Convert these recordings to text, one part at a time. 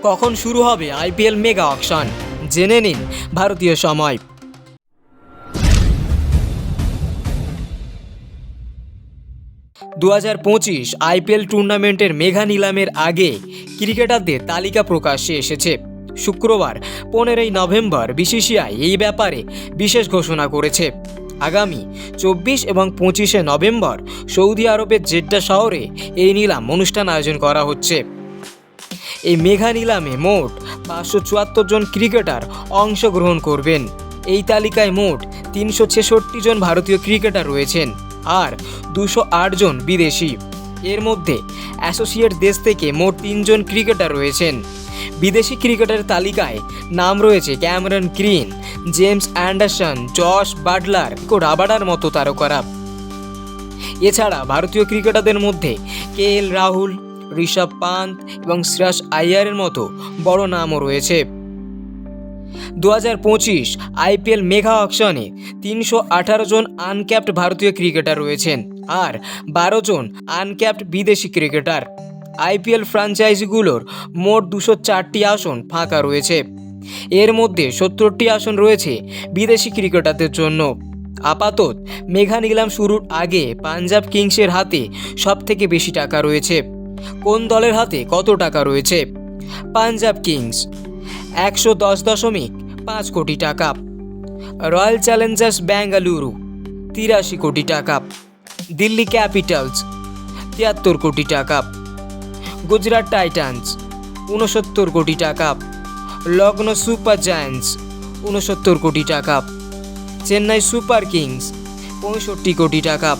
কখন শুরু হবে আইপিএল মেগা অকশন, জেনে নিন ভারতীয় সময়। দু আইপিএল টুর্নামেন্টের মেগা নিলামের আগে ক্রিকেটারদের তালিকা প্রকাশ্যে এসেছে। শুক্রবার 15 নভেম্বর বিসিসিআই এই ব্যাপারে বিশেষ ঘোষণা করেছে। আগামী 24 এবং 25 নভেম্বর সৌদি আরবের জেদ্দা শহরে এই নিলাম অনুষ্ঠান আয়োজন করা হচ্ছে। এই মেগা নিলামে মোট 574 জন ক্রিকেটার অংশগ্রহণ করবেন। এই তালিকায় মোট 366 জন ভারতীয় ক্রিকেটার রয়েছেন আর 208 জন বিদেশি। এর মধ্যে অ্যাসোসিয়েট দেশ থেকে মোট 3 জন ক্রিকেটার রয়েছেন। বিদেশি ক্রিকেটারের তালিকায় নাম রয়েছে Cameron Green, James Anderson, Josh Buttler ও রাবাডার মতো তারকারা। এছাড়া ভারতীয় ক্রিকেটারদের মধ্যে কেএল রাহুল, ঋষভ পান্ত এবং শ্রেয়াস আইয়ারের মতো বড় নামও রয়েছে। 2025 আইপিএল মেগা অকশনে 318 জন আনক্যাপড ভারতীয় ক্রিকেটার রয়েছেন আর 12 জন আনক্যাপড বিদেশি ক্রিকেটার। আইপিএল ফ্র্যাঞ্চাইজিগুলোর মোট 204টি আসন ফাঁকা রয়েছে। এর মধ্যে 70টি আসন রয়েছে বিদেশি ক্রিকেটারদের জন্য। আপাতত মেগা নিলাম শুরুর আগে পাঞ্জাব কিংসের হাতে সবথেকে বেশি টাকা রয়েছে। কোন দলের হাতে কত টাকা রয়েছে? পাঞ্জাব কিংস 110.5 কোটি টাকা, রয়্যাল চ্যালেঞ্জার্স বেঙ্গালুরু 83 কোটি টাকা, দিল্লি ক্যাপিটালস 73 কোটি টাকা, গুজরাট টাইটান্স 69 কোটি টাকা, লখনৌ সুপার জায়ান্টস 69 কোটি টাকা, চেন্নাই সুপার কিংস 65 কোটি টাকা,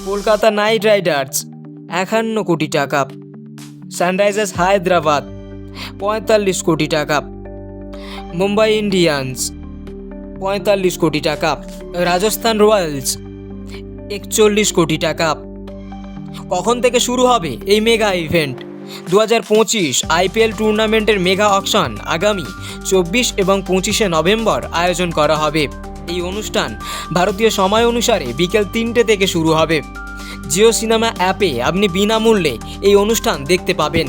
কলকাতা নাইট রাইডার্স 51 কোটি টাকা, সানরাইজার্স হায়দ্রাবাদ 45 কোটি টাকা, মুম্বাই ইন্ডিয়ান্স 45 কোটি টাকা, রাজস্থান রয়্যালস 41 কোটি টাকা। কখন থেকে শুরু হবে এই মেগা ইভেন্ট? 2025 আইপিএল টুর্নামেন্টের মেগা অকশন আগামী 24 এবং 25 নভেম্বর আয়োজন করা হবে। এই অনুষ্ঠান ভারতীয় সময় অনুসারে বিকেল 3টে থেকে শুরু হবে। জিও সিনেমা অ্যাপে আপনি বিনামূল্যে এই অনুষ্ঠান দেখতে পাবেন।